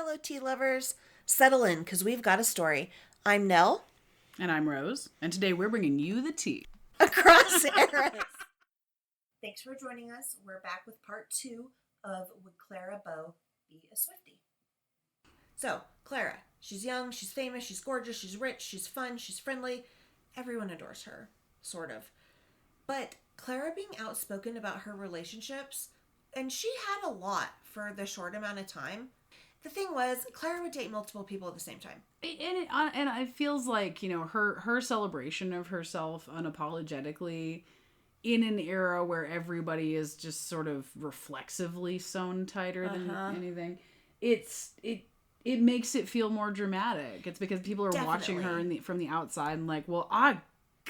fellow tea lovers. Settle in, because we've got a story. I'm Nell. And I'm Rose. And today we're bringing you the tea. Across eras. Thanks for joining us. We're back with part 2 of Would Clara Bow Be a Swiftie? So, Clara, she's young, she's famous, she's gorgeous, she's rich, she's fun, she's friendly. Everyone adores her, sort of. But Clara being outspoken about her relationships, and she had a lot for the short amount of time. The thing was, Clara would date multiple people at the same time. And it feels like, you know, her celebration of herself unapologetically in an era where everybody is just sort of reflexively sewn tighter than anything. It makes it feel more dramatic. It's because people are watching her from the outside and like, well, God,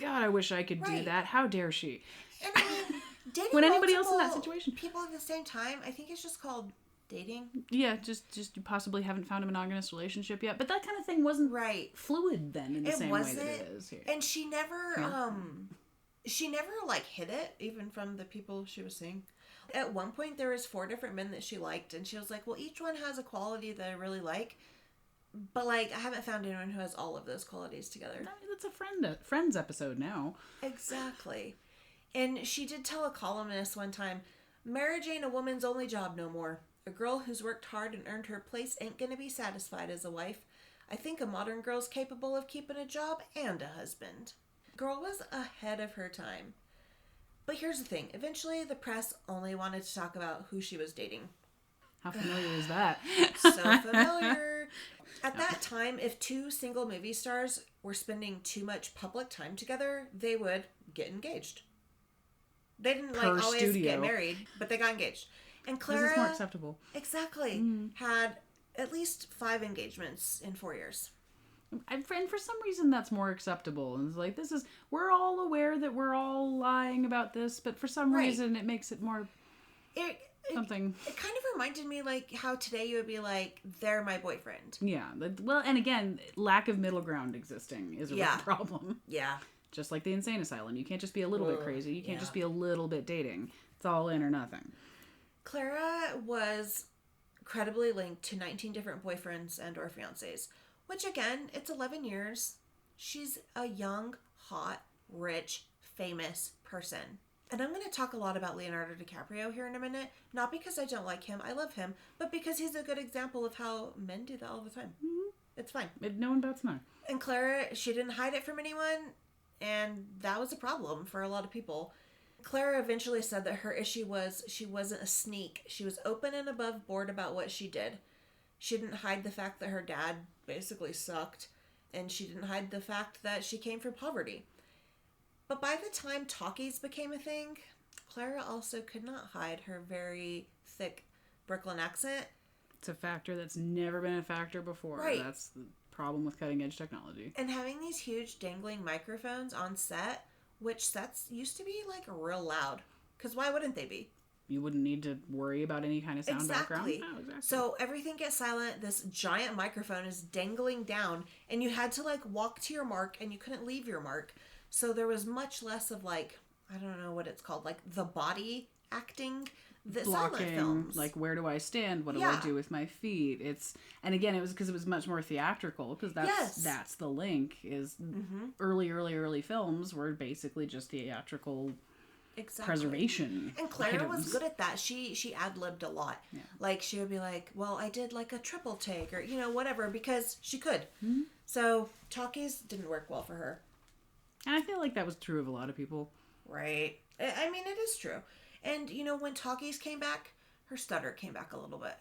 I wish I could do that. How dare she? And I mean, dating when anybody else in that situation, people at the same time, I think it's just called dating. Yeah, just you possibly haven't found a monogamous relationship yet, but that kind of thing wasn't fluid then in the same way that it is here. And she never like hid it, even from the people she was seeing. At one point, there was 4 different men that she liked, and she was like, well, each one has a quality that I really like, but like I haven't found anyone who has all of those qualities together. I mean, that's a Friends episode now. Exactly. And she did tell a columnist one time, marriage ain't a woman's only job no more. A girl who's worked hard and earned her place ain't gonna be satisfied as a wife. I think a modern girl's capable of keeping a job and a husband. Girl was ahead of her time. But here's the thing. Eventually, the press only wanted to talk about who she was dating. How familiar is that? So familiar. At that time, if 2 single movie stars were spending too much public time together, they would get engaged. They didn't always get married, but they got engaged. And Clara, this is more acceptable. Exactly. Had at least 5 engagements in 4 years. And for some reason that's more acceptable. And it's like, we're all aware that we're all lying about this, but for some reason it makes it more something. It kind of reminded me like how today you would be like, they're my boyfriend. Yeah. Well, and again, lack of middle ground existing is a real problem. Yeah. Just like the insane asylum. You can't just be a little bit crazy. You can't just be a little bit dating. It's all in or nothing. Clara was credibly linked to 19 different boyfriends and or fiancés, which again, it's 11 years. She's a young, hot, rich, famous person. And I'm going to talk a lot about Leonardo DiCaprio here in a minute, not because I don't like him, I love him, but because he's a good example of how men do that all the time. Mm-hmm. It's fine. No one bats an eye. And Clara, she didn't hide it from anyone, and that was a problem for a lot of people. Clara eventually said that her issue was she wasn't a sneak. She was open and above board about what she did. She didn't hide the fact that her dad basically sucked, and she didn't hide the fact that she came from poverty. But by the time talkies became a thing, Clara also could not hide her very thick Brooklyn accent. It's a factor that's never been a factor before. Right. That's the problem with cutting edge technology. And having these huge dangling microphones on set, which sets used to be like real loud. Because why wouldn't they be? You wouldn't need to worry about any kind of sound background. No, exactly. So everything gets silent. This giant microphone is dangling down, and you had to like walk to your mark, and you couldn't leave your mark. So there was much less of like, I don't know what it's called, like the body acting. The blocking, silent films. Like where do I stand? What do I do with my feet? And again, it was because it was much more theatrical, because that's the link is early films were basically just theatrical preservation. And Clara was good at that. She ad-libbed a lot. Yeah. Like she would be like, well, I did like a triple take or whatever, because she could. Mm-hmm. So talkies didn't work well for her. And I feel like that was true of a lot of people. Right. I mean, it is true. And, when talkies came back, her stutter came back a little bit.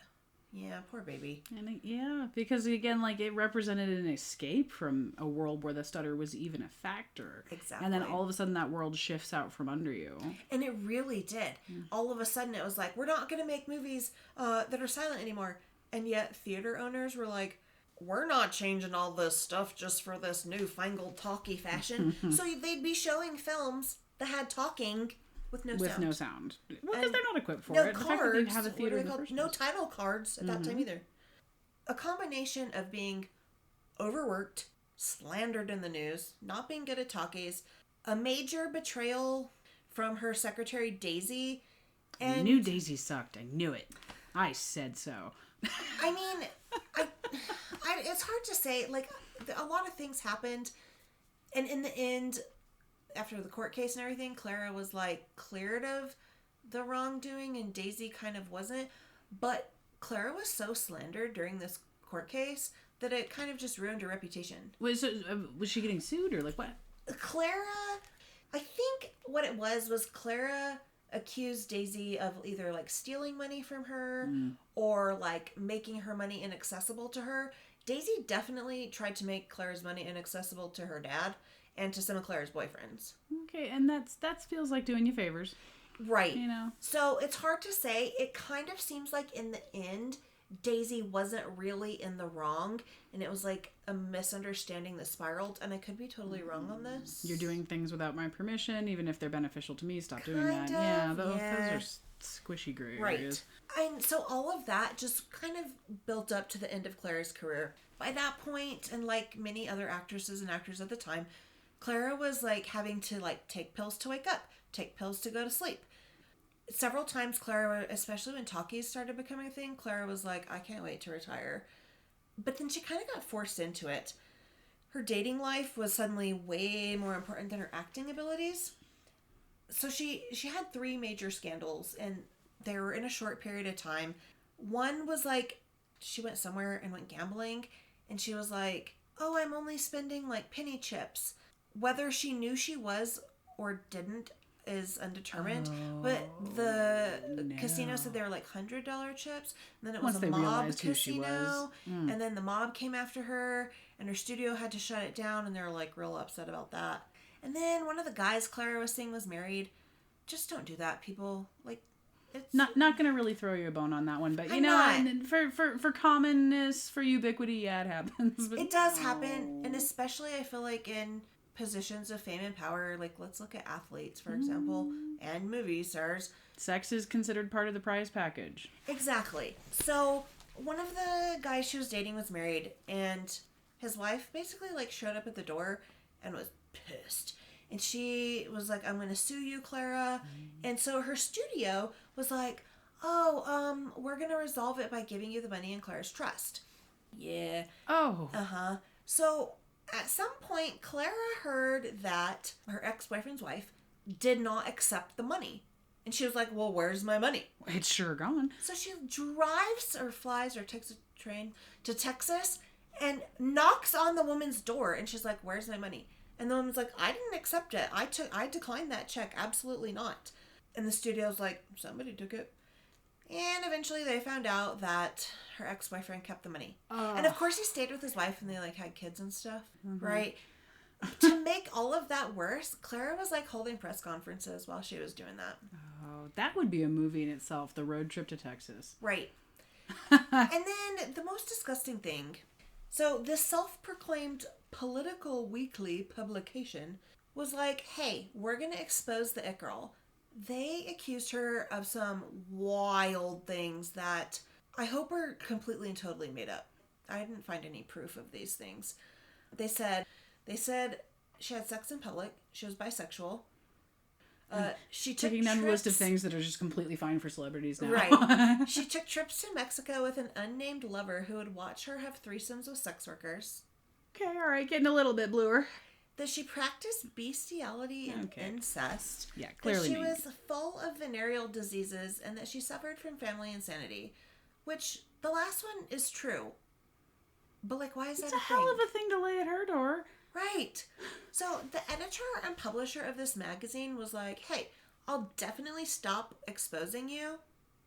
Yeah, poor baby. And because again, like it represented an escape from a world where the stutter was even a factor. Exactly. And then all of a sudden that world shifts out from under you. And it really did. All of a sudden it was like, we're not going to make movies that are silent anymore. And yet theater owners were like, we're not changing all this stuff just for this newfangled talkie fashion. So they'd be showing films that had talking with no sound. Well, because they're not equipped for no it. Cards, the fact that they'd have a theater in the first no place. title cards at that time either. A combination of being overworked, slandered in the news, not being good at talkies, a major betrayal from her secretary Daisy, and I knew Daisy sucked. I knew it. I said so. I mean, I it's hard to say. Like, a lot of things happened, and in the end, after the court case and everything, Clara was like cleared of the wrongdoing, and Daisy kind of wasn't. But Clara was so slandered during this court case that it kind of just ruined her reputation. Was she getting sued or like what? Clara, I think what it was Clara accused Daisy of either like stealing money from her or like making her money inaccessible to her. Daisy definitely tried to make Clara's money inaccessible to her dad and to some of Clara's boyfriends. Okay, and that feels like doing you favors. Right. You know. So it's hard to say. It kind of seems like in the end, Daisy wasn't really in the wrong, and it was like a misunderstanding that spiraled, and I could be totally wrong on this. You're doing things without my permission, even if they're beneficial to me. Stop doing that. Yeah, those are squishy gray areas. And so all of that just kind of built up to the end of Clara's career. By that point, and like many other actresses and actors at the time, Clara was like having to like take pills to wake up, take pills to go to sleep. Several times Clara, especially when talkies started becoming a thing, Clara was like, I can't wait to retire. But then she kind of got forced into it. Her dating life was suddenly way more important than her acting abilities. So she had 3 major scandals, and they were in a short period of time. One was like, she went somewhere and went gambling, and she was like, oh, I'm only spending like penny chips. Whether she knew she was or didn't is undetermined, but the casino said they were like $100 chips, and then it was a mob casino, and then the mob came after her, and her studio had to shut it down, and they were like real upset about that. And then one of the guys Clara was seeing was married. Just don't do that, people. Like, it's not gonna really throw you a bone on that one, but you know, and for commonness, for ubiquity, yeah, it happens. But it does happen, and especially I feel like in positions of fame and power, like let's look at athletes, for example, and movie stars. Sex is considered part of the prize package. Exactly. So one of the guys she was dating was married, and his wife basically like showed up at the door and was pissed. And she was like, I'm going to sue you, Clara. And so her studio was like, oh, we're going to resolve it by giving you the money in Clara's trust. Yeah. Oh. Uh-huh. So at some point, Clara heard that her ex-boyfriend's wife did not accept the money. And she was like, well, where's my money? It's sure gone. So she drives or flies or takes a train to Texas and knocks on the woman's door. And she's like, where's my money? And the woman's like, I didn't accept it. I declined that check. Absolutely not. And the studio's like, somebody took it. And eventually they found out that her ex-boyfriend kept the money. And of course he stayed with his wife and they like had kids and stuff, right? To make all of that worse, Clara was like holding press conferences while she was doing that. Oh, that would be a movie in itself, the road trip to Texas. Right. And then the most disgusting thing. So this self-proclaimed political weekly publication was like, hey, we're going to expose the it girl. They accused her of some wild things that I hope are completely and totally made up. I didn't find any proof of these things. They said she had sex in public. She was bisexual. She took taking down the list of things that are just completely fine for celebrities now. Right. She took trips to Mexico with an unnamed lover who would watch her have threesomes with sex workers. Okay, all right, getting a little bit bluer. That she practiced bestiality and incest. Yeah, clearly. That she was full of venereal diseases and that she suffered from family insanity. Which, the last one is true. But, like, why is that a thing? It's a hell of a thing to lay at her door. Right. So, the editor and publisher of this magazine was like, hey, I'll definitely stop exposing you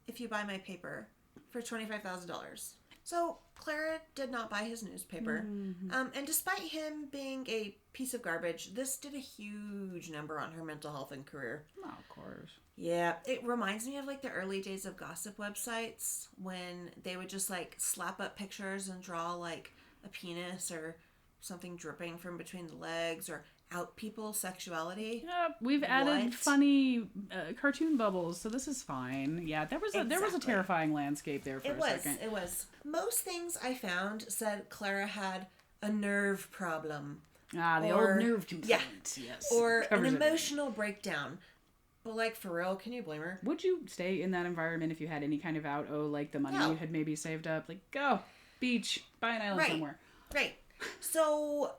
if you buy my paper for $25,000. So, Clara did not buy his newspaper. And despite him being a piece of garbage, this did a huge number on her mental health and career. Oh, of course. Yeah, it reminds me of like the early days of gossip websites when they would just like slap up pictures and draw like a penis or something dripping from between the legs or out people's sexuality. Yeah, we've added funny cartoon bubbles, so this is fine. Yeah, there was a terrifying landscape there for a second. It was. Most things I found said Clara had a nerve problem. Ah, the old nerve complaint. Yeah, yes. Or an emotional breakdown. But, like, for real, can you blame her? Would you stay in that environment if you had any kind of out, like the money you had maybe saved up? Like, go. beach, buy an island somewhere. Right. So,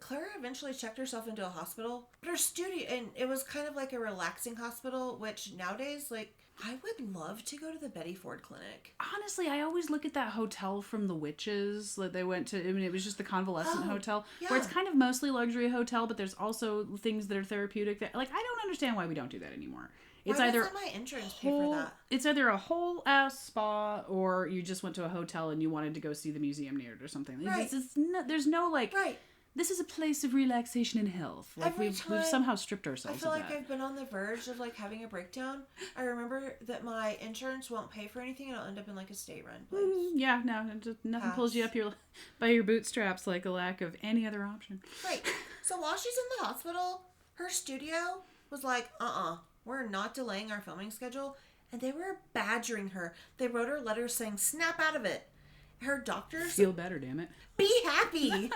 Clara eventually checked herself into a hospital, but her studio, and it was kind of like a relaxing hospital, which nowadays, like, I would love to go to the Betty Ford Clinic. Honestly, I always look at that hotel from The Witches that they went to. I mean, it was just the convalescent hotel, where it's kind of mostly luxury hotel, but there's also things that are therapeutic. That, like, I don't understand why we don't do that anymore. It's Why either doesn't my insurance pay for that? It's either a whole ass spa or you just went to a hotel and you wanted to go see the museum near it or something. Right. There's no like. Right. This is a place of relaxation and health. Like we've somehow stripped ourselves. I feel of like that. I've been on the verge of like having a breakdown. I remember that my insurance won't pay for anything, and I'll end up in like a state-run place. Yeah, no, nothing pulls you up by your bootstraps like a lack of any other option. Right. So while she's in the hospital, her studio was like, we're not delaying our filming schedule. And they were badgering her. They wrote her letters saying, snap out of it. Her doctors... Feel better, damn it. Be happy.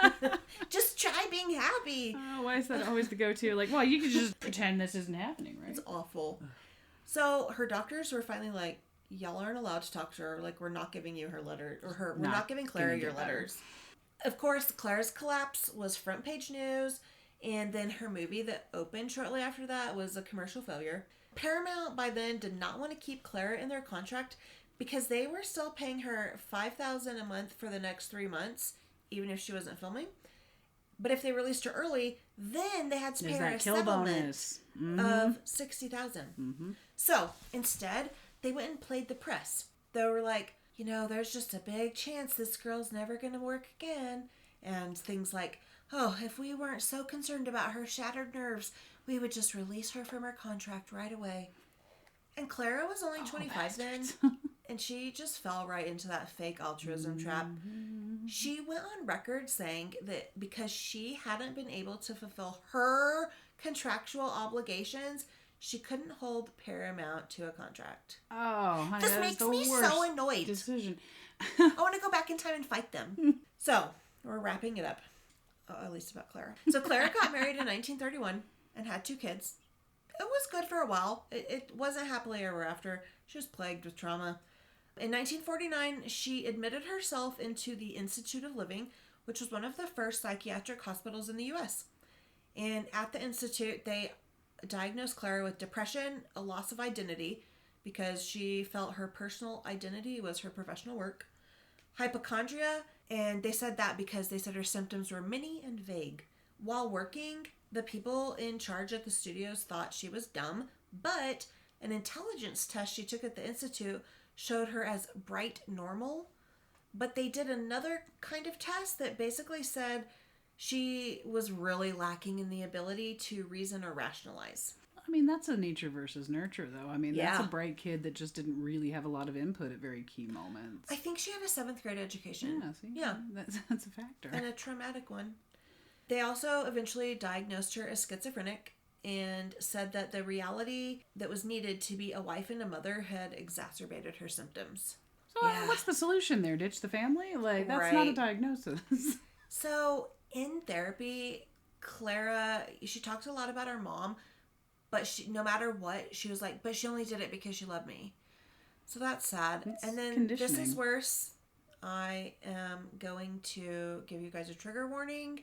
Just try being happy. Oh, why is that always the go-to? Like, well, you could just pretend this isn't happening, right? It's awful. So her doctors were finally like, y'all aren't allowed to talk to her. Like, we're not giving you her letter. Or we're not giving Clara your letters. Of course, Clara's collapse was front page news. And then her movie that opened shortly after that was a commercial failure. Paramount by then did not want to keep Clara in their contract because they were still paying her $5,000 a month for the next 3 months, even if she wasn't filming. But if they released her early, then they had to pay her a settlement of $60,000. Mm-hmm. So instead, they went and played the press. They were like, there's just a big chance this girl's never going to work again. And things like, oh, if we weren't so concerned about her shattered nerves, we would just release her from her contract right away. And Clara was only 25 then, and she just fell right into that fake altruism trap. She went on record saying that because she hadn't been able to fulfill her contractual obligations, she couldn't hold Paramount to a contract. Oh, honey, this makes me so annoyed. Decision. I want to go back in time and fight them. So, we're wrapping it up. At least about Clara. So Clara got married in 1931 and had 2 kids. It was good for a while. It wasn't happily ever after. She was plagued with trauma. In 1949, she admitted herself into the Institute of Living, which was one of the first psychiatric hospitals in the U.S. And at the Institute, they diagnosed Clara with depression, a loss of identity, because she felt her personal identity was her professional work, hypochondria, and they said that because they said her symptoms were many and vague. While working, the people in charge at the studios thought she was dumb, but an intelligence test she took at the Institute showed her as bright normal. But they did another kind of test that basically said she was really lacking in the ability to reason or rationalize. I mean, that's a nature versus nurture, though. I mean, that's a bright kid that just didn't really have a lot of input at very key moments. I think she had a 7th grade education. Yeah, see? Yeah. That's a factor. And a traumatic one. They also eventually diagnosed her as schizophrenic and said that the reality that was needed to be a wife and a mother had exacerbated her symptoms. So what's the solution there? Ditch the family? Like, that's not a diagnosis. So, in therapy, Clara, she talked a lot about her mom, but no matter what, she was like, but she only did it because she loved me. So that's sad. It's and then this is worse. I am going to give you guys a trigger warning.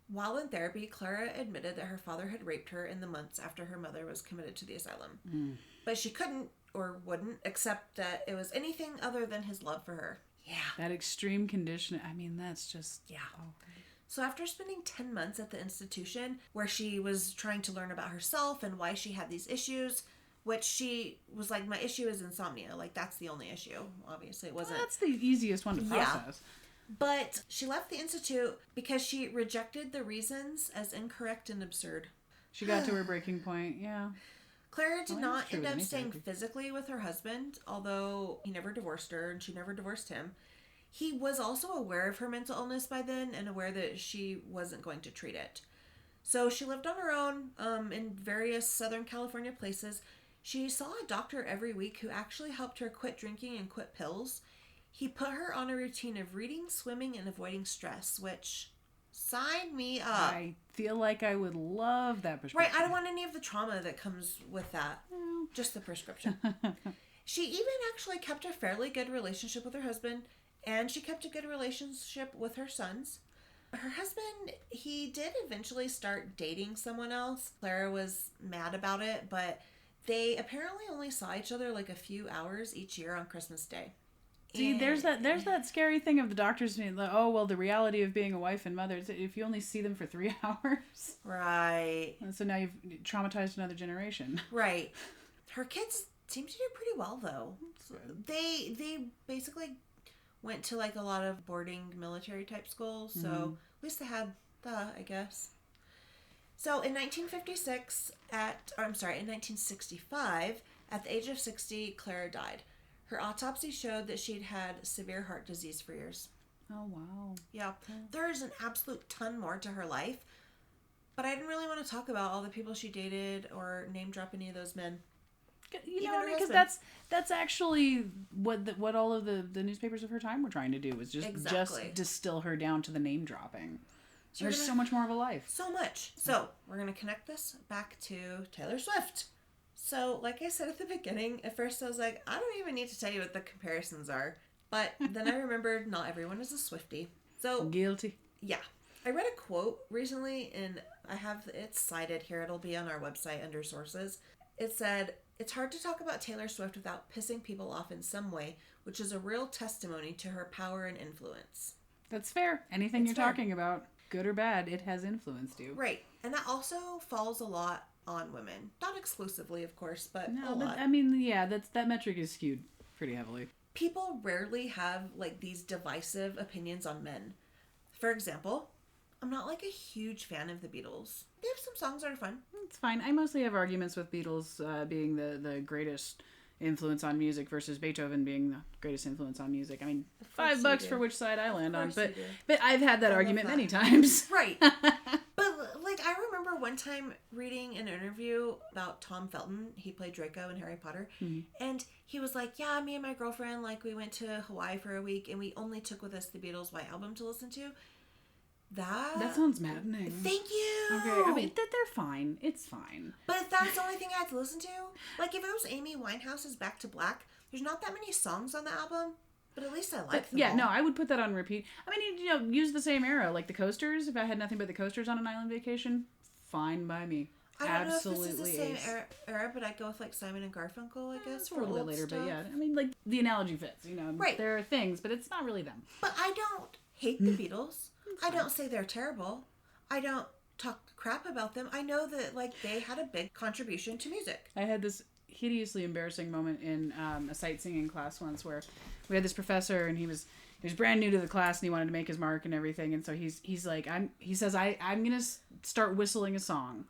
While in therapy, Clara admitted that her father had raped her in the months after her mother was committed to the asylum. But she couldn't or wouldn't accept that it was anything other than his love for her. Yeah. That extreme condition, I mean, that's just... Yeah. So after spending 10 months at the institution where she was trying to learn about herself and why she had these issues, which she was like, my issue is insomnia. Like, that's the only issue. Obviously, it wasn't. Well, that's the easiest one to process. Yeah. But she left the institute because she rejected the reasons as incorrect and absurd. She got to her breaking point, yeah. Clara did not end up staying physically with her husband, although he never divorced her and she never divorced him. He was also aware of her mental illness by then and aware that she wasn't going to treat it. So she lived on her own in various Southern California places. She saw a doctor every week who actually helped her quit drinking and quit pills. He put her on a routine of reading, swimming, and avoiding stress, which sign me up. I feel like I would love that prescription. Right, I don't want any of the trauma that comes with that. No. Just the prescription. She even actually kept a fairly good relationship with her husband, And she kept a good relationship with her sons. Her husband, he did eventually start dating someone else. Clara was mad about it, but they apparently only saw each other like a few hours each year on Christmas Day. See, there's that scary thing of the doctors being like, oh, well, the reality of being a wife and mother is that if you only see them for 3 hours. Right. And so now you've traumatized another generation. Right. Her kids seem to do pretty well, though. They basically went to like a lot of boarding military type schools, so at least they had that, I guess. So in 1965, at the age of 60, Clara died. Her autopsy showed that she'd had severe heart disease for years. Oh, wow. Yeah. There's an absolute ton more to her life, but I didn't really want to talk about all the people she dated or name drop any of those men. You know, because that's actually what all of the newspapers of her time were trying to do, was just distill her down to the name dropping. So there's so much more of a life. So much. So we're going to connect this back to Taylor Swift. So like I said at the beginning, at first I was like, I don't even need to tell you what the comparisons are. But then I remembered not everyone is a Swiftie. So guilty. Yeah. I read a quote recently, and I have it cited here. It'll be on our website under sources. It said, "It's hard to talk about Taylor Swift without pissing people off in some way, which is a real testimony to her power and influence." That's fair. Anything you're talking about, good or bad, it has influenced you. Right. And that also falls a lot on women. Not exclusively, of course, but a lot. I mean, yeah, that metric is skewed pretty heavily. People rarely have like these divisive opinions on men. For example, I'm not like a huge fan of the Beatles. They have some songs that are fun. It's fine. I mostly have arguments with Beatles being the greatest influence on music versus Beethoven being the greatest influence on music. I mean, $5 for which side I land on, but I've had that argument many times. Right. But like I remember one time reading an interview about Tom Felton. He played Draco in Harry Potter. Mm-hmm. And he was like, yeah, me and my girlfriend, like we went to Hawaii for a week and we only took with us the Beatles' White Album to listen to. That sounds maddening. Thank you. Okay, I mean, they're fine. It's fine. But if that's the only thing I had to listen to, like if it was Amy Winehouse's Back to Black, there's not that many songs on the album, but at least I like them. Yeah, no, I would put that on repeat. I mean, you know, use the same era, like the Coasters. If I had nothing but the Coasters on an island vacation, fine by me. I don't know if this is the same era, but I'd go with like Simon and Garfunkel, I guess, for a little bit later. stuff. But yeah, I mean, like the analogy fits. You know, right. There are things, but it's not really them. But I don't hate the Beatles. I don't say they're terrible. I don't talk crap about them. I know that like they had a big contribution to music. I had this hideously embarrassing moment in a sight singing class once where we had this professor and he was brand new to the class and he wanted to make his mark and everything, and so he's like he says I'm gonna start whistling a song,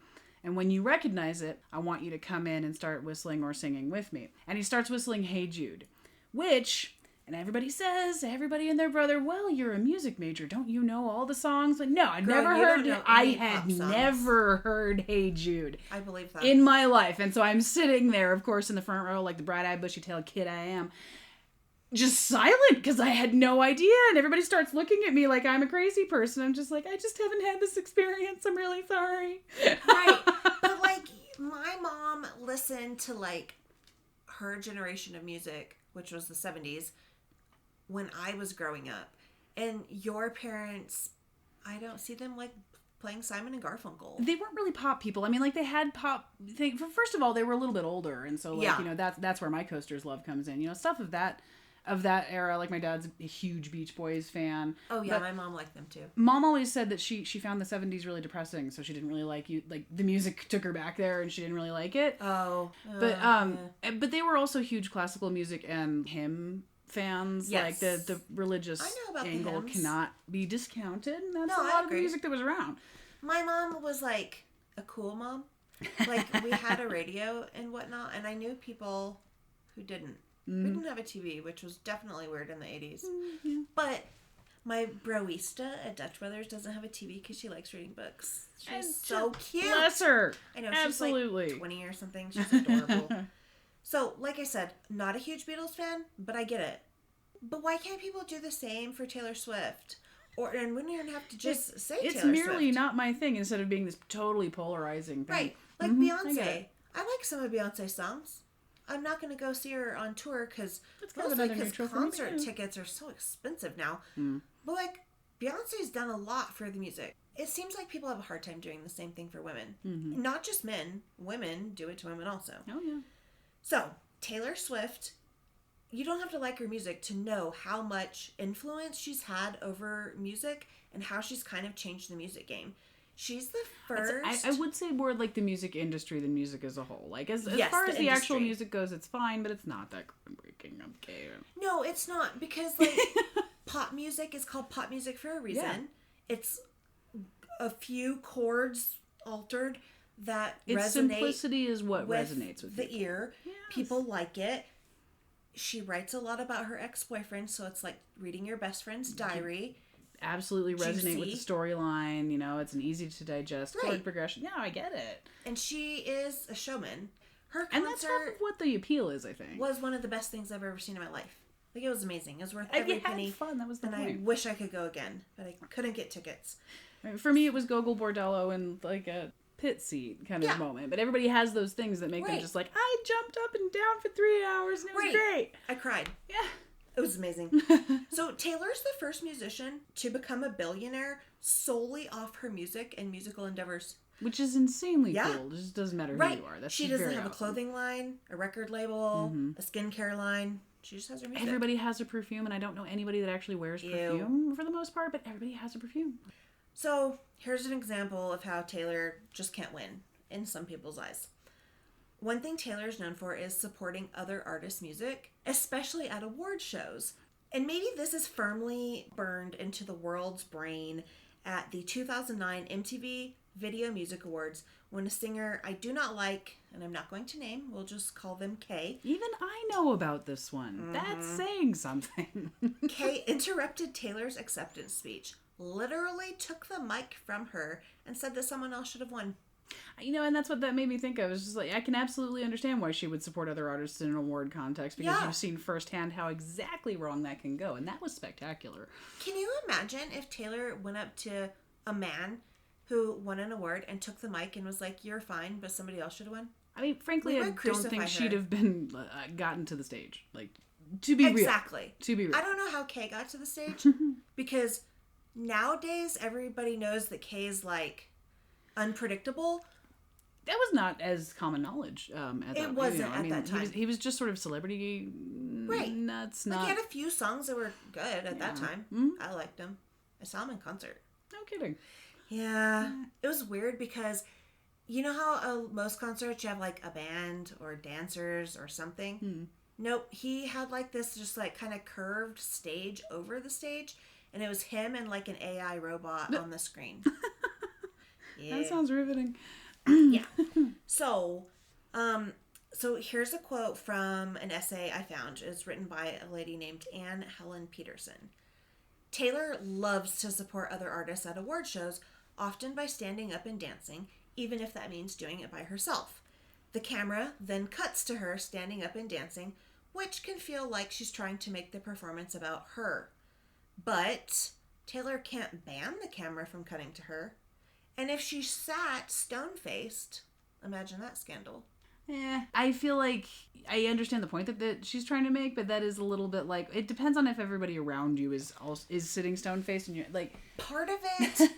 and when you recognize it, I want you to come in and start whistling or singing with me. And he starts whistling Hey Jude, which. And everybody says, everybody and their brother, well, you're a music major. Don't you know all the songs? Like, no, I had never heard Hey Jude. I believe that. In my life. And so I'm sitting there, of course, in the front row, like the bright-eyed, bushy-tailed kid I am, just silent because I had no idea. And everybody starts looking at me like I'm a crazy person. I'm just like, I just haven't had this experience. I'm really sorry. Right. But, like, my mom listened to, like, her generation of music, which was the 70s, when I was growing up. And your parents, I don't see them like playing Simon and Garfunkel. They weren't really pop people. I mean, like they had pop thing. First of all, they were a little bit older, and so like you know that's where my Coasters love comes in. You know, stuff of that era. Like my dad's a huge Beach Boys fan. Oh yeah, my mom liked them too. Mom always said that she found the 70s really depressing, so she didn't really like the music took her back there, and she didn't really like it. But they were also huge classical music and hymn fans. Yes. Like the religious angle cannot be discounted, and that's a lot of the music that was around. My mom was like a cool mom. Like we had a radio and whatnot, and I knew people who didn't. We didn't have a TV, which was definitely weird in the 80s. Yeah. But my broista at Dutch Brothers doesn't have a TV because she likes reading books. She's so cute. Bless her. I know. Absolutely. She's like 20 or something. She's adorable. So, like I said, not a huge Beatles fan, but I get it. But why can't people do the same for Taylor Swift? And wouldn't even have to just say Taylor Swift. It's merely not my thing instead of being this totally polarizing thing. Right. Like Beyonce. I like some of Beyonce's songs. I'm not going to go see her on tour because neutral for me, concert too. tickets are so expensive now. Mm. But like, Beyonce's done a lot for the music. It seems like people have a hard time doing the same thing for women. Mm-hmm. Not just men. Women do it to women also. Oh, yeah. So, Taylor Swift, you don't have to like her music to know how much influence she's had over music and how she's kind of changed the music game. She's the first... I would say more like the music industry than music as a whole. Like, as Yes, far as the actual industry. music goes, it's fine, but it's not that groundbreaking. Okay. No, it's not, because, like, pop music is called pop music for a reason. Yeah. It's a few chords altered that Its resonate simplicity is what with resonates with the people. ear. Yes. People like it. She writes a lot about her ex-boyfriend, so it's like reading your best friend's diary. Absolutely resonate with the Juicy. storyline. You know, it's an easy to digest chord Right. progression. Yeah, I get it. And she is a showman. Her And that's half concert of what the appeal is, I think. was one of the best things I've ever seen in my life. Like, it was amazing. It was worth And every you had penny. fun. That was the And I point. wish I could go again, but I couldn't get tickets. For me, it was Gogol Bordello and like a pit seat kind of Yeah. moment. But everybody has those things that make them Right. just like, I jumped up and down for 3 hours and it was Right. great. I cried. Yeah. It was amazing. So Taylor's the first musician to become a billionaire solely off her music and musical endeavors. Which is insanely Yeah. cool. It just doesn't matter who Right. you are. That's She just doesn't very have a awesome. clothing line, a record label, a skincare line. She just has her music. Everybody has a perfume, and I don't know anybody that actually wears Ew. perfume for the most part, but everybody has a perfume. So here's an example of how Taylor just can't win in some people's eyes. One thing Taylor is known for is supporting other artists' music, especially at award shows. And maybe this is firmly burned into the world's brain at the 2009 MTV Video Music Awards when a singer I do not like, and I'm not going to name, we'll just call them Kay. Even I know about this one. Mm-hmm. That's saying something. Kay interrupted Taylor's acceptance speech, literally took the mic from her, and said that someone else should have won. You know, and that's what that made me think of. It's just like, I can absolutely understand why she would support other artists in an award context, because Yeah. you've seen firsthand how exactly wrong that can go, and that was spectacular. Can you imagine if Taylor went up to a man who won an award and took the mic and was like, "You're fine, but somebody else should have won"? I mean, frankly, We I would don't crucify think her. she'd have been gotten to the stage. Like, to be Exactly. real. To be real. I don't know how Kay got to the stage because nowadays everybody knows that Kay is like unpredictable. That was not as common knowledge at that It wasn't I at mean, that time. He was just sort of celebrity Right. nuts. Like, Not he had a few songs that were good at that Yeah. time. Mhm. I liked him. I saw him in concert. no kidding. Yeah. It was weird because you know how most concerts you have like a band or dancers or something? Nope. He had like this just like kind of curved stage over the stage, and it was him and like an AI robot on the screen. Yeah. That sounds riveting. Yeah. So here's a quote from an essay I found. It's written by a lady named Anne Helen Peterson. Taylor loves to support other artists at award shows, often by standing up and dancing, even if that means doing it by herself. The camera then cuts to her standing up and dancing, which can feel like she's trying to make the performance about her. But Taylor can't ban the camera from cutting to her. And if she sat stone-faced, imagine that scandal. I feel like I understand the point that she's trying to make, but that is a little bit like, it depends on if everybody around you is sitting stone faced and you're like, Part of it,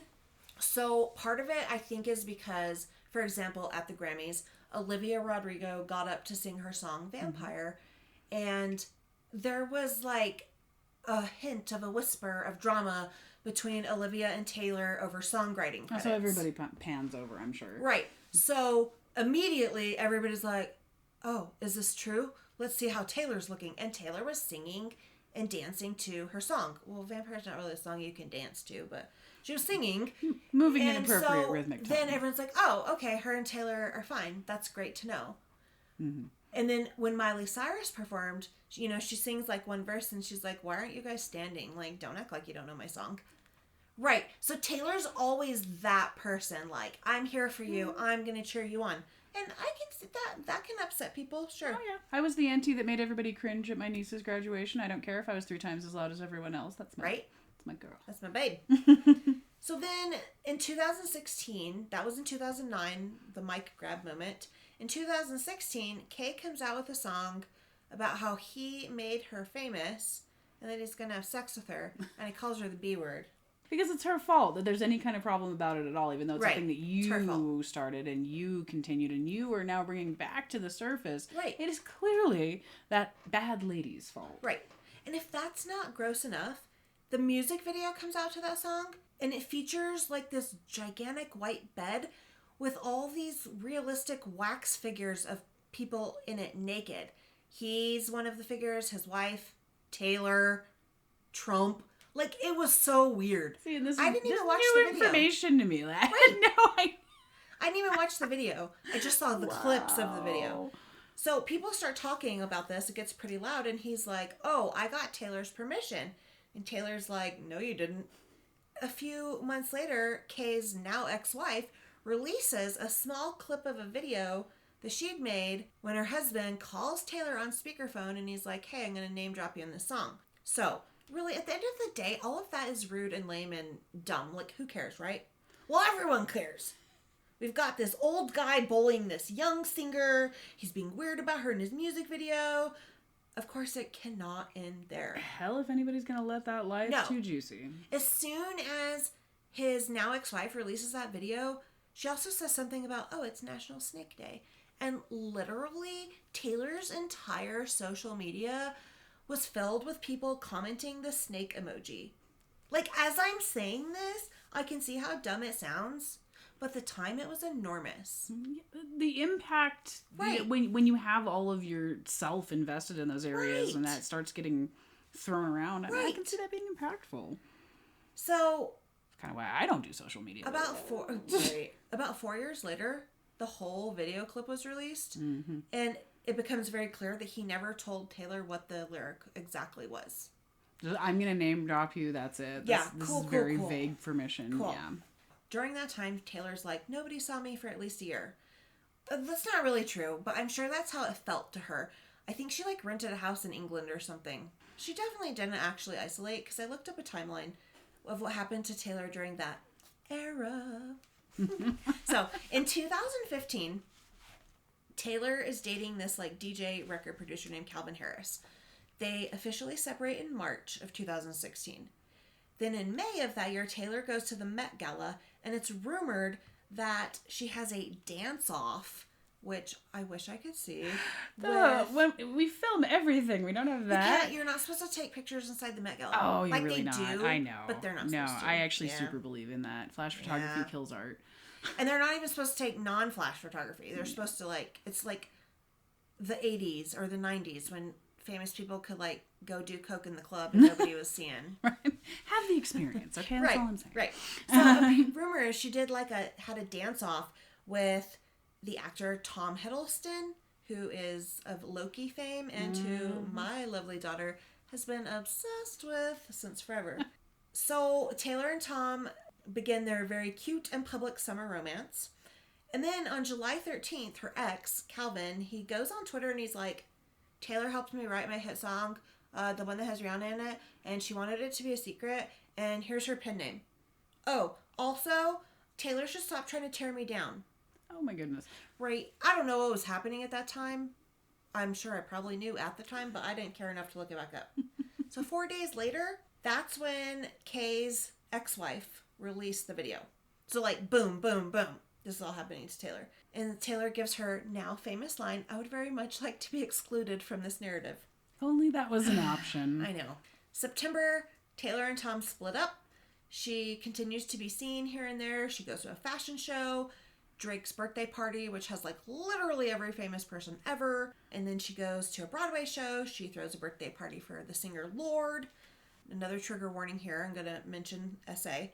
I think, is because, for example, at the Grammys, Olivia Rodrigo got up to sing her song Vampire, and there was like a hint of a whisper of drama between Olivia and Taylor over songwriting credits. so everybody pans over, I'm sure. Right. So immediately everybody's like, oh, is this true? Let's see how Taylor's looking. And Taylor was singing and dancing to her song. Well, Vampire's not really a song you can dance to, but she was singing. Moving in And appropriate so rhythmic time. then everyone's like, oh, okay, her and Taylor are fine. That's great to know. Mm-hmm. And then when Miley Cyrus performed, she sings like one verse and she's like, why aren't you guys standing? Like, don't act like you don't know my song. Right. So Taylor's always that person. Like, I'm here for you. I'm going to cheer you on. And I can see that can upset people. Sure. Oh, yeah. I was the auntie that made everybody cringe at my niece's graduation. I don't care if I was 3 times as loud as everyone else. That's my girl. That's my babe. So then in 2016, that was in 2009, the mic grab moment. In 2016, Kay comes out with a song about how he made her famous and that he's going to have sex with her, and he calls her the B word. Because it's her fault that there's any kind of problem about it at all, even though it's Right. something that you started and you continued and you are now bringing back to the surface. Right. It is clearly that bad lady's fault. Right. And if that's not gross enough, the music video comes out to that song, and it features like this gigantic white bed with all these realistic wax figures of people in it naked. He's one of the figures, his wife, Taylor, Trump. Like, it was so weird. See, and I didn't even watch new the video. information to me. Like, Right. I didn't even watch the video. I just saw the clips of the video. So people start talking about this. It gets pretty loud, and he's like, oh, I got Taylor's permission. And Taylor's like, no, you didn't. A few months later, Kay's now ex-wife releases a small clip of a video that she'd made when her husband calls Taylor on speakerphone, and he's like, hey, I'm going to name drop you in this song. So, really, at the end of the day, all of that is rude and lame and dumb. Like, who cares, right? Well, everyone cares. We've got this old guy bullying this young singer. He's being weird about her in his music video. Of course, it cannot end there. Hell, if anybody's going to let that lie, it's too juicy. As soon as his now ex-wife releases that video, she also says something about, oh, it's National Snake Day. And literally, Taylor's entire social media was filled with people commenting the snake emoji. Like, as I'm saying this, I can see how dumb it sounds, but the time it was enormous. The impact, Right. when you have all of yourself invested in those areas and that starts getting thrown around, I can see that being impactful. So, That's kind of why I don't do social media. about 4 years later, the whole video clip was released, and it becomes very clear that he never told Taylor what the lyric exactly was. I'm going to name drop you, that's it. This is very vague permission. Cool. Yeah. During that time, Taylor's like, nobody saw me for at least a year. That's not really true, but I'm sure that's how it felt to her. I think she like rented a house in England or something. She definitely didn't actually isolate, because I looked up a timeline of what happened to Taylor during that era. So, in 2015, Taylor is dating this like DJ record producer named Calvin Harris. They officially separate in March of 2016. Then in May of that year, Taylor goes to the Met Gala, and it's rumored that she has a dance-off, which I wish I could see. When we film everything, we don't have that. You're not supposed to take pictures inside the Met Gala. Oh, you're like really they not. do, I know. but they're not supposed to. No, I actually super believe in that. Flash photography kills art. And they're not even supposed to take non-flash photography. They're supposed to it's like the 80s or the 90s when famous people could like go do coke in the club and nobody was seeing. Right. Have the experience, okay? That's all I'm saying. Right. So rumor is she did had a dance off with the actor Tom Hiddleston, who is of Loki fame and who my lovely daughter has been obsessed with since forever. So Taylor and Tom begin their very cute and public summer romance. And then on July 13th, her ex, Calvin, he goes on Twitter and he's like, Taylor helped me write my hit song, the one that has Rihanna in it, and she wanted it to be a secret, and here's her pen name. Oh, also, Taylor should stop trying to tear me down. Oh my goodness. Right. I don't know what was happening at that time. I'm sure I probably knew at the time, but I didn't care enough to look it back up. So 4 days later, that's when Kay's ex-wife released the video. So boom, boom, boom. This is all happening to Taylor. And Taylor gives her now famous line, I would very much like to be excluded from this narrative. If only that was an option. I know. September, Taylor and Tom split up. She continues to be seen here and there. She goes to a fashion show, Drake's birthday party, which has literally every famous person ever. And then she goes to a Broadway show. She throws a birthday party for the singer Lorde. Another trigger warning here. I'm going to mention SA.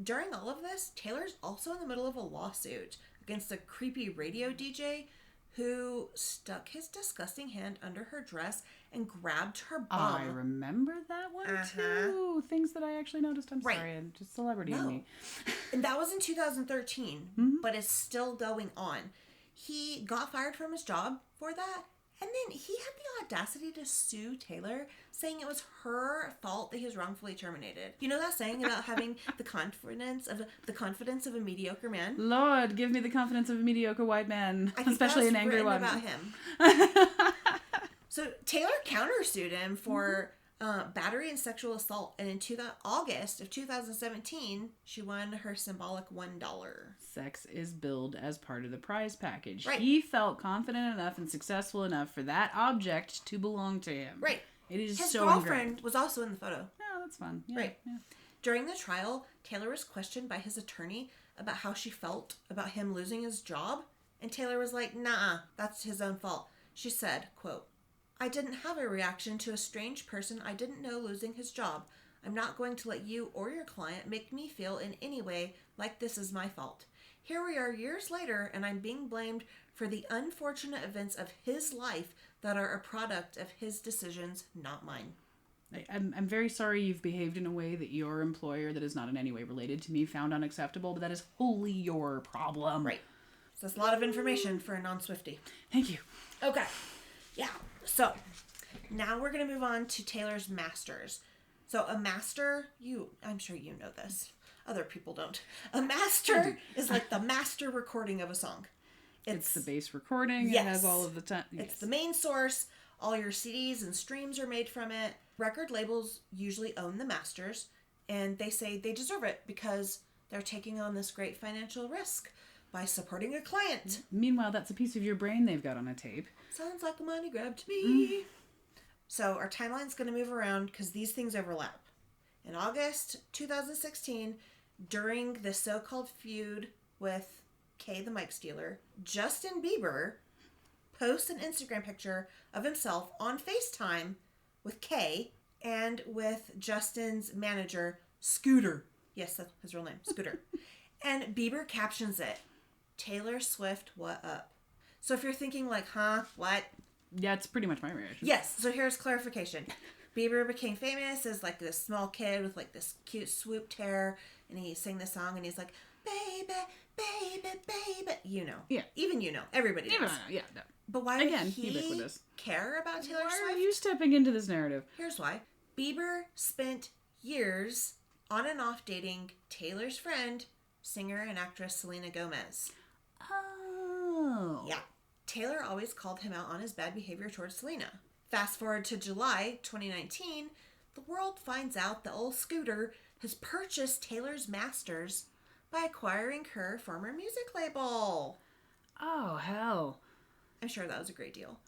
During all of this, Taylor's also in the middle of a lawsuit against a creepy radio DJ who stuck his disgusting hand under her dress and grabbed her bum. I remember that one too. Things that I actually noticed. I'm sorry, I'm just celebrity in me. And that was in 2013, but it's still going on. He got fired from his job for that, And then he had the audacity to sue Taylor, saying it was her fault that he was wrongfully terminated. You know that saying about having the confidence of a mediocre man? Lord, give me the confidence of a mediocre white man, I think especially an angry one. about him. So Taylor countersued him for battery and sexual assault, and in August of 2017, she won her symbolic $1. Sex is billed as part of the prize package. Right. He felt confident enough and successful enough for that object to belong to him. Right. It is His so girlfriend ingrained. was also in the photo. Oh, that's fun. Yeah, Right. Yeah. During the trial, Taylor was questioned by his attorney about how she felt about him losing his job, and Taylor was like, "Nah, that's his own fault." She said, quote, "I didn't have a reaction to a strange person I didn't know losing his job. I'm not going to let you or your client make me feel in any way like this is my fault. Here we are years later, and I'm being blamed for the unfortunate events of his life that are a product of his decisions, not mine." I'm very sorry you've behaved in a way that your employer, that is not in any way related to me, found unacceptable, but that is wholly your problem. Right. So that's a lot of information for a non-Swiftie. Thank you. Okay. Yeah. So now we're going to move on to Taylor's masters. So a master, I'm sure you know this. Other people don't. A master is like the master recording of a song. It's the base recording. Yes. It has all of the time. It's the main source. All your CDs and streams are made from it. Record labels usually own the masters, and they say they deserve it because they're taking on this great financial risk by supporting a client. Meanwhile, that's a piece of your brain they've got on a tape. Sounds like a money grab to me. So our timeline's going to move around because these things overlap. In August 2016, during the so-called feud with Kay the Mic Stealer, Justin Bieber posts an Instagram picture of himself on FaceTime with Kay and with Justin's manager, Scooter. Yes, that's his real name, Scooter. And Bieber captions it, "Taylor Swift, what up?" So if you're thinking like, huh, what? Yeah, it's pretty much my reaction. Yes, so here's clarification. Bieber became famous as like this small kid with like this cute swooped hair, and he sang this song and he's like, "Baby, baby, baby." You know. Yeah. Even you know. Everybody knows. Yeah, no. But why would he ubiquitous. care about Taylor Why Swift? are you stepping into this narrative? Here's why. Bieber spent years on and off dating Taylor's friend, singer and actress Selena Gomez. Oh. Yeah. Taylor always called him out on his bad behavior towards Selena. Fast forward to July 2019, the world finds out that old Scooter has purchased Taylor's masters by acquiring her former music label. Oh, hell. I'm sure that was a great deal.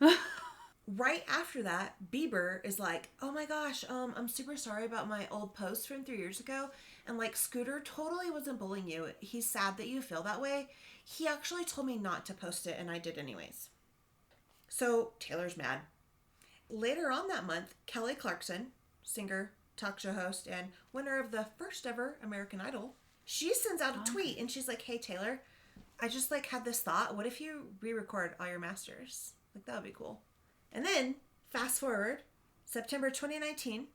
Right after that, Bieber is like, "Oh my gosh, I'm super sorry about my old post from 3 years ago. And like, Scooter totally wasn't bullying you. He's sad that you feel that way. He actually told me not to post it, and I did anyways." So Taylor's mad. Later on that month, Kelly Clarkson, singer, talk show host, and winner of the first ever American Idol, she sends out a tweet and she's like, "Hey Taylor, I just like had this thought. What if you re-record all your masters? Like, that would be cool." And then fast forward, September 2019,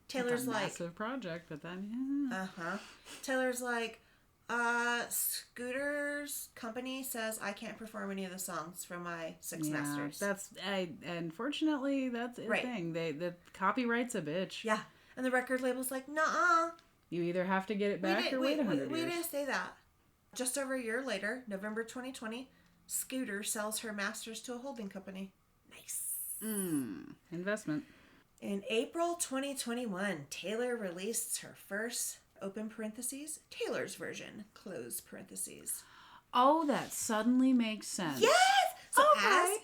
Taylor's That's a like, massive project, but then Taylor's like, Scooter's company says I can't perform any of the songs from my six masters. Unfortunately, that's a thing. The copyright's a bitch. Yeah. And the record label's like, "Nuh-uh. You either have to get it back or wait 100 years. We didn't say that." Just over a year later, November 2020, Scooter sells her masters to a holding company. Nice. Investment. In April 2021, Taylor released her first, open parentheses, Taylor's version, close parentheses. Oh, that suddenly makes sense. Yes! So Okay.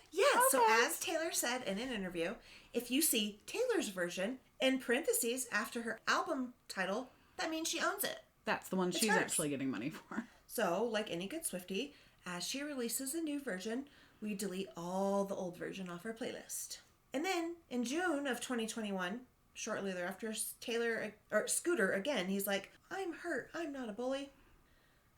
as Taylor said in an interview, if you see Taylor's version in parentheses after her album title, that means she owns it. That's the one It's she's hers. actually getting money for. So, like any good Swiftie, as she releases a new version, we delete all the old version off our playlist. And then, in June of 2021, shortly thereafter, Scooter, again, he's like, "I'm hurt. I'm not a bully."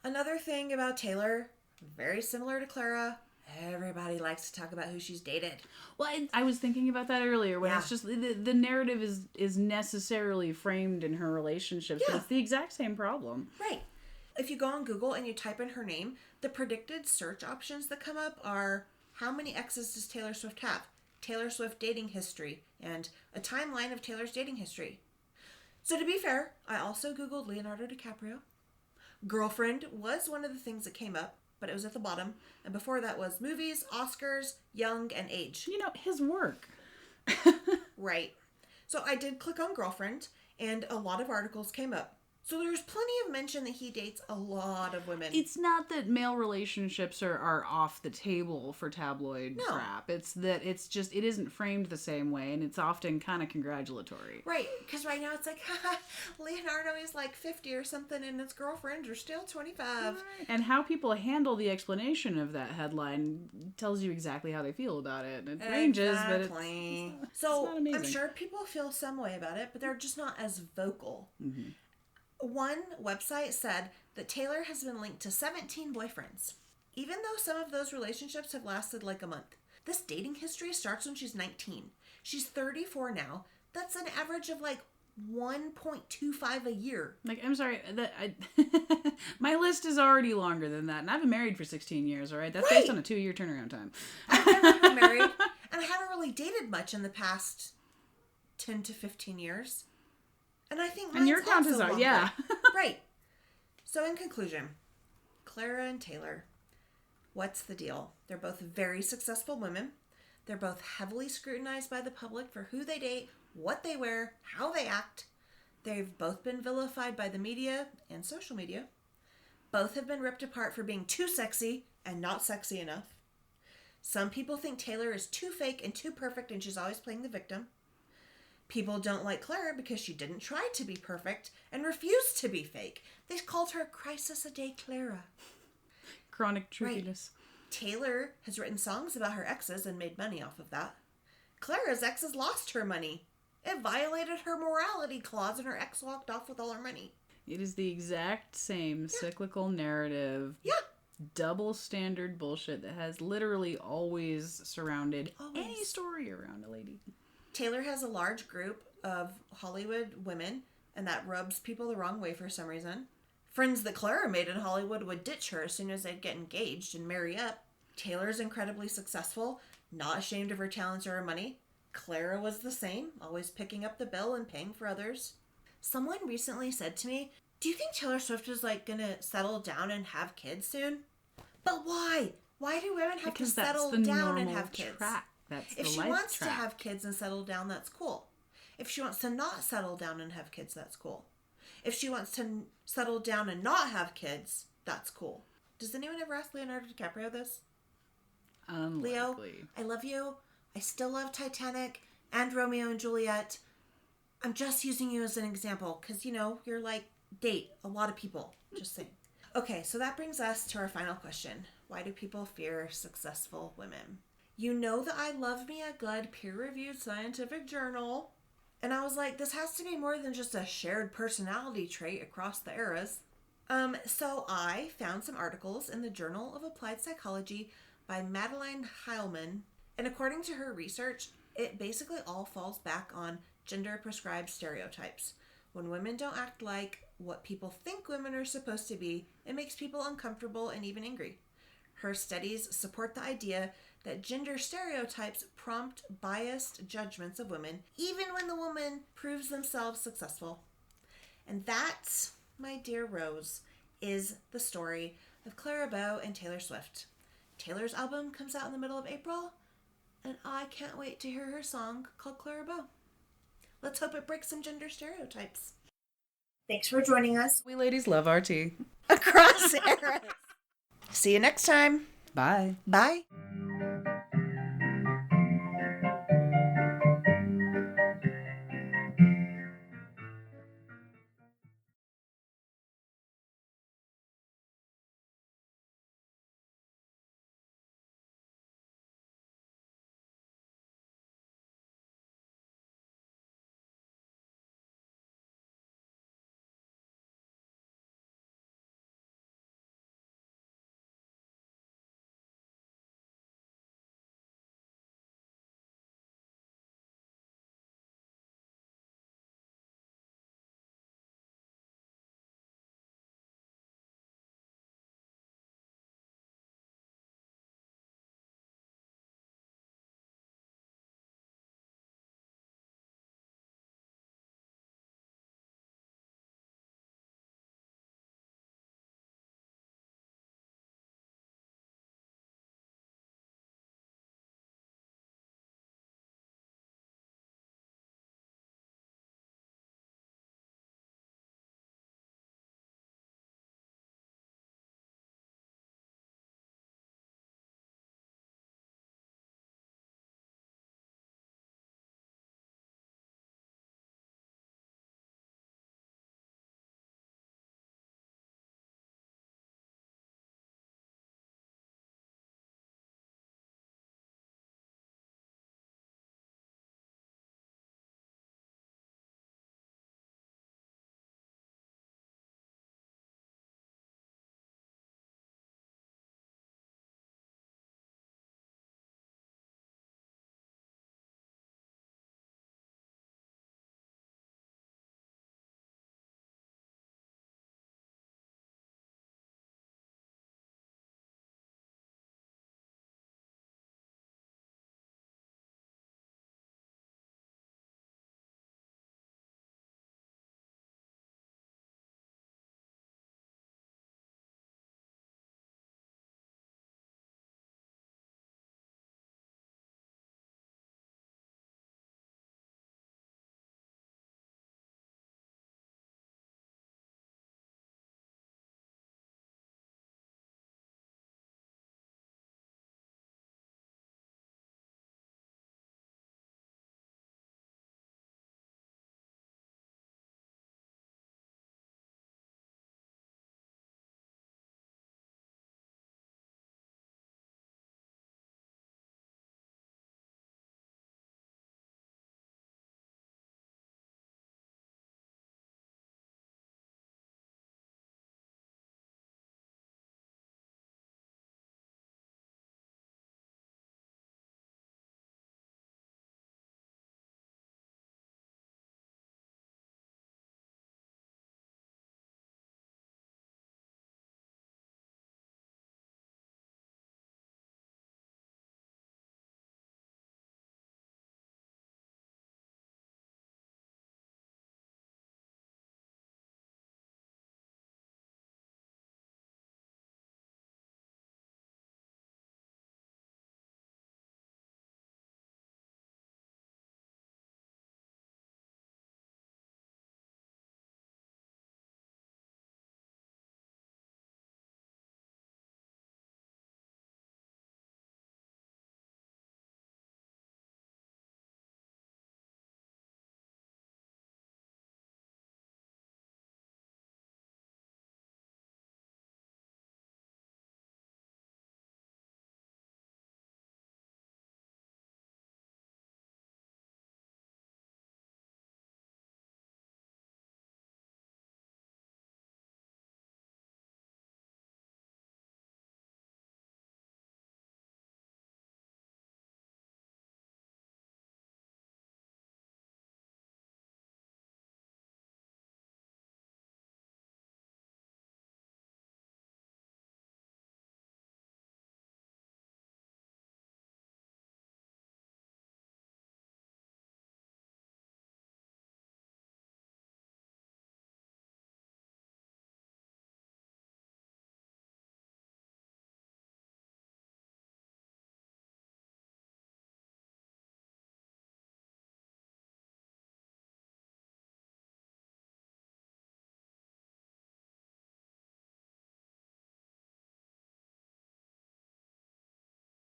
Another thing about Taylor, very similar to Clara, everybody likes to talk about who she's dated. Well, I was thinking about that earlier when Yeah. it's just the narrative is necessarily framed in her relationships, but Yeah. it's the exact same problem. Right. If you go on Google and you type in her name, the predicted search options that come up are, how many exes does Taylor Swift have? Taylor Swift dating history and a timeline of Taylor's dating history. So to be fair, I also Googled Leonardo DiCaprio. Girlfriend was one of the things that came up, but it was at the bottom. And before that was movies, Oscars, young, and age. You know, his work. Right. So I did click on girlfriend, and a lot of articles came up. So there's plenty of mention that he dates a lot of women. It's not that male relationships are off the table for tabloid crap. It's that it isn't framed the same way, and it's often kind of congratulatory. Right, because right now it's like, Leonardo is like 50 or something, and his girlfriends are still 25. Right. And how people handle the explanation of that headline tells you exactly how they feel about it. It ranges, but it's so not amazing. I'm sure people feel some way about it, but they're just not as vocal. Mm-hmm. One website said that Taylor has been linked to 17 boyfriends, even though some of those relationships have lasted like a month. This dating history starts when she's 19. She's 34 now. That's an average of like 1.25 a year. Like, I'm sorry, my list is already longer than that, and I've been married for 16 years, all right? That's based on a 2-year turnaround time. I've never been married, and I haven't really dated much in the past 10 to 15 years. And I think and your count is out, yeah. Right. So in conclusion, Clara and Taylor, what's the deal? They're both very successful women. They're both heavily scrutinized by the public for who they date, what they wear, how they act. They've both been vilified by the media and social media. Both have been ripped apart for being too sexy and not sexy enough. Some people think Taylor is too fake and too perfect, and she's always playing the victim. People don't like Clara because she didn't try to be perfect and refused to be fake. They called her Crisis a Day Clara. Chronic truthiness. Right. Taylor has written songs about her exes and made money off of that. Clara's exes lost her money. It violated her morality clause, and her ex walked off with all her money. It is the exact same cyclical narrative. Yeah. Double standard bullshit that has literally always surrounded any story around a lady. Taylor has a large group of Hollywood women, and that rubs people the wrong way for some reason. Friends that Clara made in Hollywood would ditch her as soon as they'd get engaged and marry up. Taylor's incredibly successful, not ashamed of her talents or her money. Clara was the same, always picking up the bill and paying for others. Someone recently said to me, do you think Taylor Swift is gonna settle down and have kids soon? But why? Why do women have to settle down and have kids? If she wants to have kids and settle down, that's cool. If she wants to not settle down and have kids, that's cool. If she wants to settle down and not have kids, that's cool. Does anyone ever ask Leonardo DiCaprio this? Unlikely. Leo, I love you. I still love Titanic and Romeo and Juliet. I'm just using you as an example because, you're like, date a lot of people. Just saying. Okay, so that brings us to our final question. Why do people fear successful women? You know that I love me a good peer-reviewed scientific journal. And I was like, this has to be more than just a shared personality trait across the eras. So I found some articles in the Journal of Applied Psychology by Madeline Heilman. And according to her research, it basically all falls back on gender-prescribed stereotypes. When women don't act like what people think women are supposed to be, it makes people uncomfortable and even angry. Her studies support the idea that gender stereotypes prompt biased judgments of women, even when the woman proves themselves successful. And that, my dear Rose, is the story of Clara Bow and Taylor Swift. Taylor's album comes out in the middle of April, and I can't wait to hear her song called Clara Bow. Let's hope it breaks some gender stereotypes. Thanks for joining us. We ladies love our tea. Across eras. See you next time. Bye. Bye.